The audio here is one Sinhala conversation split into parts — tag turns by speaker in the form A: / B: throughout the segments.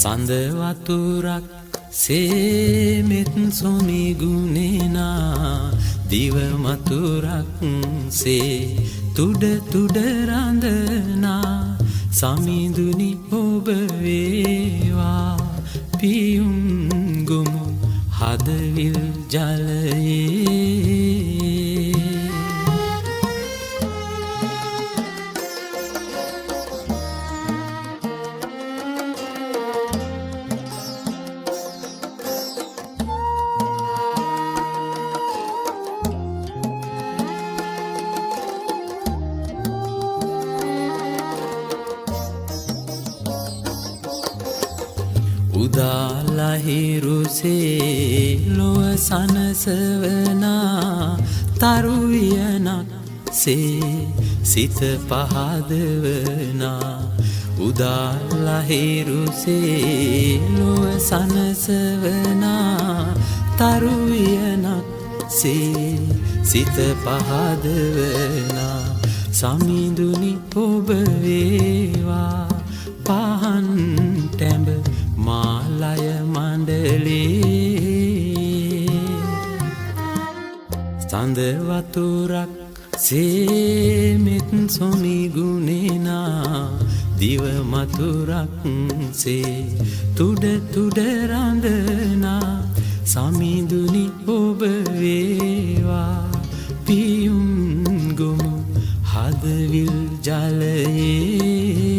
A: සඳ වතුරක් සේමෙත් සොමි ගුණේනා දිව මතුරක් සේ තුඩ තුඩ රඳනා සමිඳුනි ඔබ වේවා පියුම් ගොමු හදවිල් ජලයේ උදාලහිරුසේ ලොව සනසවනා තරුවියනක් සේ සිත පහදවනා උදාලහිරුසේ ලොව සනසවනා තරුවියනක් සේ සිත පහදවනා සමිඳුනි ඔබ වේවා පහන් ටැඹ මාලය මණ්ඩලේ සඳ වතුරක් සේමෙත් සොමි ගුණේනා දිව මතුරක් සේ තුඩ තුඩ රඳනා සමිඳුනි ඔබ වේවා පියුම් ගොමු හදවිල් ජලයේ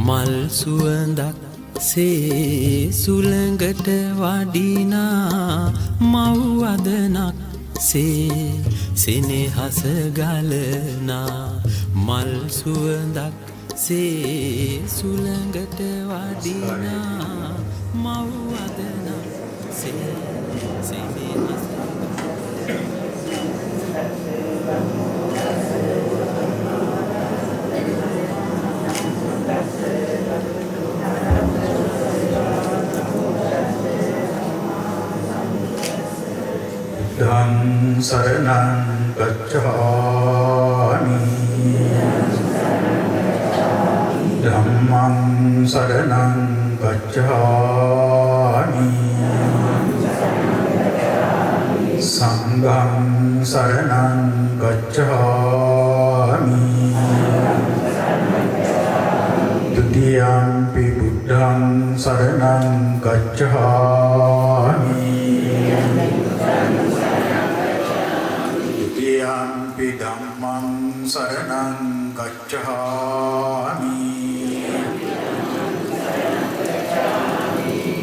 A: මල් සුවඳක් සේ සුළඟට වඩිනා මව් වදනක් සේ සෙනෙහස ගලනා මල් සුවඳක් සේ සුළඟට වඩිනා මව් වදනක් සේ සෙනෙහස
B: ධම් සරණං ගච්ඡාමි ධම්මං සරණං ගච්ඡාමි සංඝං සරණං ගච්ඡාමි ဒုတိယံ පි බුද්ධං සරණං ගච්ඡාමි Yampi dhammam saranam gacchami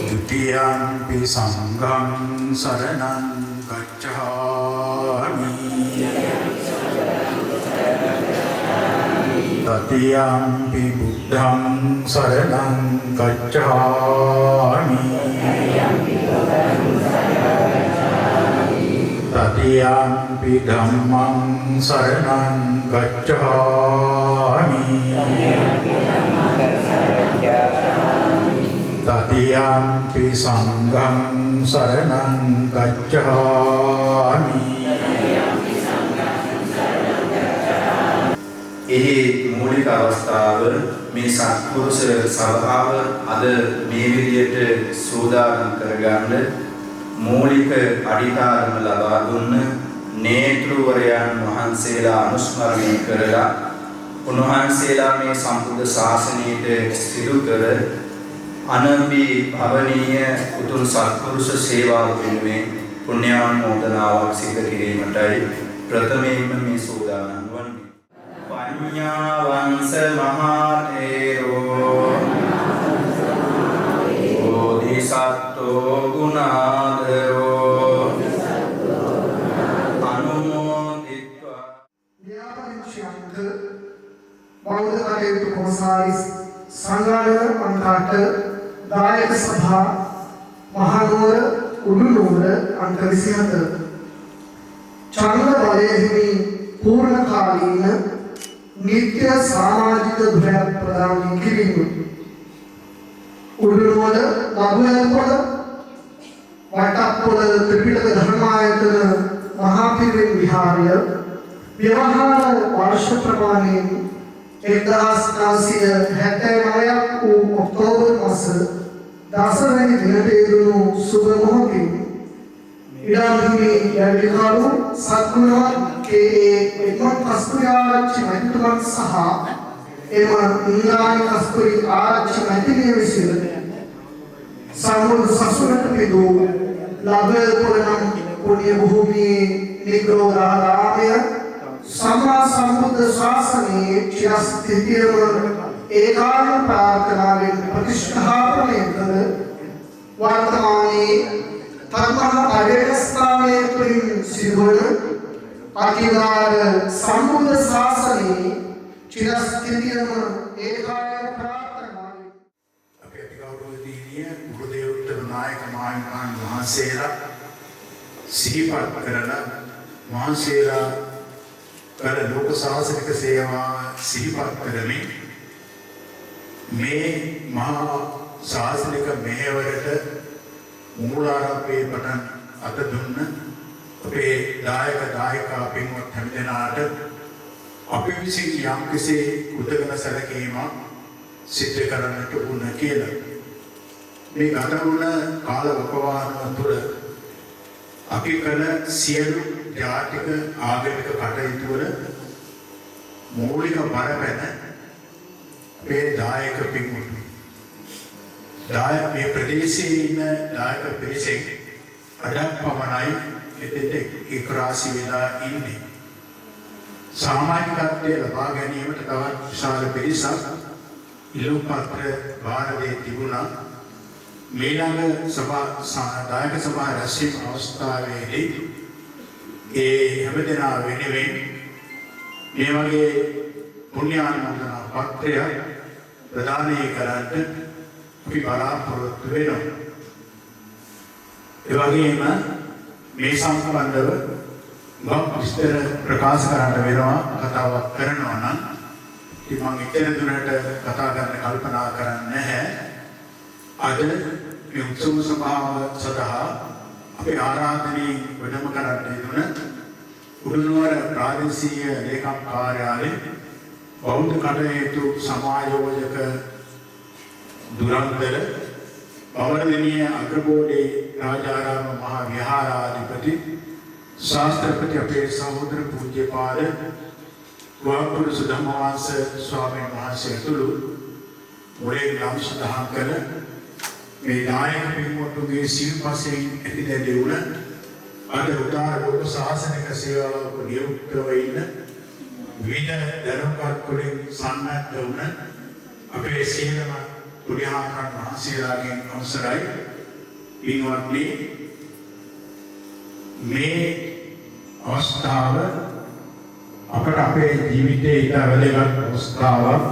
B: Dutiyampi sangham saranam gacchami Tatiyampi buddham saranam gacchami Tatiyampi dhammam saranam gacchami Tatiyampi sangham saranam gacchami
C: එහි මූලික අවස්ථාව මේ සත්පුරුෂ සභාව අද මේ විදියට සූදානම් කරගන්න මූලික අඩිතාරම ලබා දුන්න නේතෘවරයන් වහන්සේලා අනුස්මරණය කරලා උන්වහන්සේලා මේ සම්බුද්ධ ශාසනයට සිදු කර අනම්බි භවනීය උතුම් සත්පුරුෂ සේවාව වෙනුවෙන් පුණ්‍යානුමෝදනාවක් සිදු කිරීමටයි ප්‍රථමයෙන්ම මේ සූදානම් වන්නේ. පඤ්ඤා වංශ මහා තේරෝ බෝධිසත්වෝ ගුණාදරෝ අනුමෝදිත්වා
D: ව්‍යාපරිච්ඡන්ත බෞද්ධ කටයුතු කොමසාරිස් සංඝාලය අන්තට දායක සභා මහනුවර උඩුනුවර අංක 27 චන්ද්‍ර වරයෙහි පූර්ණකාලීන නිත්‍ය සමාජික ධ්‍යාන ප්‍රදාන කිරීම උඩුනුවර ලබුවැල්පොළ වටපොළ ත්‍රිපිටක ධර්මායතන මහා පිරිවෙන් විහාරය ව්‍යවහාර වර්ෂ ප්‍රමාණයෙන් 1979 වූ ඔක්තෝබර් මාස 10 වෙනි දිනට යෙදුණු සුබ මොහොතින් ඉඩාමිනි යටිකාරු සත්ගුණවත් කේ.ඒ. එක්මන් කස්තුරි ආරච්චි මැතිතුමන් සහ එම ඉන්ද්‍රාණි කස්තුරි ආරච්චි මැතිණිය විසින් සම්මුද සසුනට පිදූ ලබ්වැල්පොළ නම් පුණ්‍ය භූමියේ නිග්‍රෝධාරාමය සම්මා සම්බුද්ධ ශාසනයේ චිරස්ථිතියම ඒකාන්ත ප්‍රාර්ථනාවෙන් ප්‍රතිෂ්ඨාපනය කර වර්තමානයේ තර්මහ පරිවර්තනයේ තුලින් සිදුවන අතිගාර සම්බුද්ධ ශාසනයේ චිරස්ථිතියම ඒකාන්ත ප්‍රාර්ථනාවෙන්
B: අපේ අතිගෞරවනීය ගුරුදේවෝත්තර නායක මහාවිහාර වහන්සේලා සිහිපත් කරන වහන්සේලා කළ ලෝක ශාසනික සේවාව සිහිපත් කරමින් මේ මහා ශාසනික මෙහෙවරට මූලාරම්භයේ පටන් අත දුන්න අපේ දායක දායකා පින්වත් හැමදෙනාට අපි විසින් යම්කිසි කෘතඥ සැලකීමක් සිද්ධ කරන්නට උන කියලා මේ ගත වුණ කාල වකවානුව තුළ අපි කළ සියලු ජාතික ආගමික කටයුතු වල මූලික බරපැන අපේ දායක පින්වතුන් මේ ප්‍රදේශයේ ඉන්න දායක පිරිසෙන් අඩක් පමණයි එතෙන්ට එක්රාසි වෙලා ඉන්නේ. සාමාජිකත්වයේ ලබා ගැනීමට තවත් විශාල පිරිසක් ඉල්ලුම් පත්‍ර බාර දී තිබුණා. මේලඟ දායක සභා රැස්වීම අවස්ථාවේදී ඒ හැමදෙනා වෙනුවෙන් මේ වගේ පුණ්‍යානුමෝදනා පත්‍රය ප්‍රදානය කරන්නට අපි බලාපොරොත්තු වෙනවා. ඒ වගේම මේ සම්බන්ධව විස්තර ප්‍රකාශ කරන්න වෙනවා කතාවක් කරනවා නම් ඉතින් මම එතන දුරට කතා කරන්න කල්පනා කරන්නේ නැහැ. අද මේ උත්සව සභාව සඳහා අපේ ආරාධනයේ වැඩම කරන්න යෙදුන උඩුනුවර ප්‍රාදේශීය ලේකම් කාර්යාලයේ බෞද්ධ කටයුතු සමායෝජක දුරන්තර පවරදෙණිය අග්‍රබෝධි රාජාරාම මහා විහාරාධිපති ශාස්ත්‍රපති අපේ සහෝදර පූජ්‍යපාද වහන්සේ සුධම්මවංශ ස්වාමීන් වහන්සේ ඇතුළු මුලින් නම් සඳහන් කළ මේ නායක පින්වතුන්ගේ සිල්පසෙන් ඇතිදැඩි වුණ අද උදාර ලෝක ශාසනික සේවාවක නියුක්තව ඉන්න විවිධ ධර්මකාර කුලින් සම්මත වුණ අපේ සියලුම පුරිහාකන් වහන්සේලාගෙන් අවසරයි පින්වත්නි මේ අවස්ථාව අපට අපේ ජීවිතයේ ඉතා වැදගත් අවස්ථාවක්.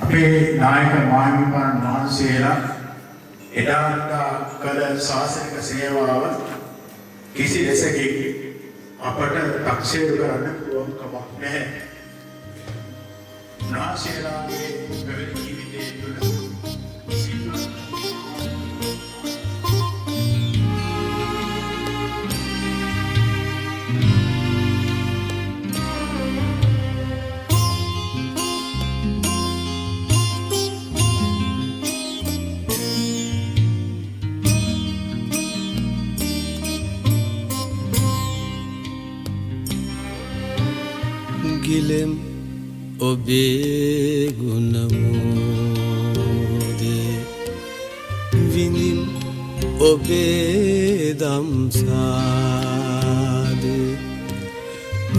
B: අපේ නායක මහාවිහාර වහන්සේලා එදාට කළ ශාසනික සේවාව කිසි දෙසකින් අපට තක්සේරු කරන්න පුළුවන් කමක් නැහැ. නාසේලාගේ පැවති ජීවිතයේ තුළ
A: ගිලෙම් ඔබේ ගුණමෝදේ විඳින් ඔබේ දම්සාදේ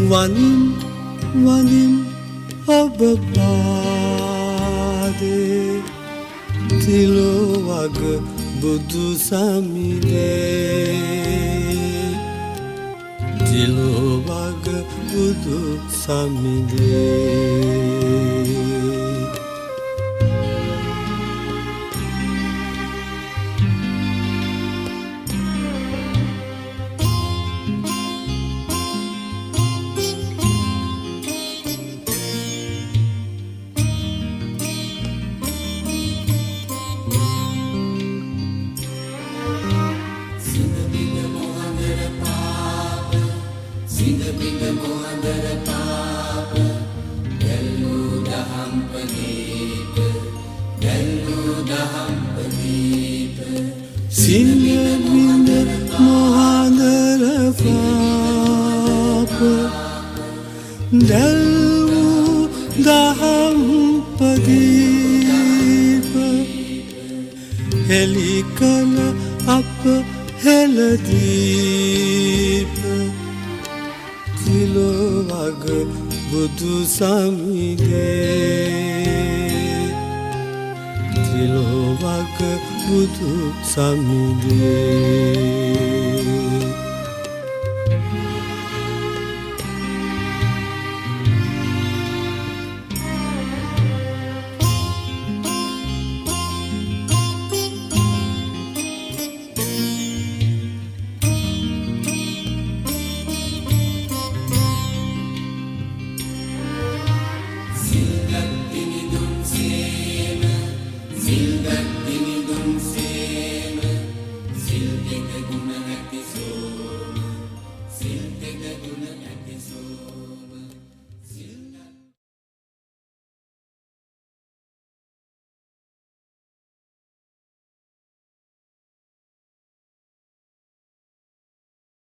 A: වනින් ඔබ පාදේ තිලොවග බුදු සමිනේ තිලොවග බුදු සමිනේ සිනබිඳ මොහඳර පාප දැල් වූ දහම් පදීප හෙළි කළ අප හෙළදීප තිලොවග බුදු සමිඳේ තිලොවග බුදු සමිඳේ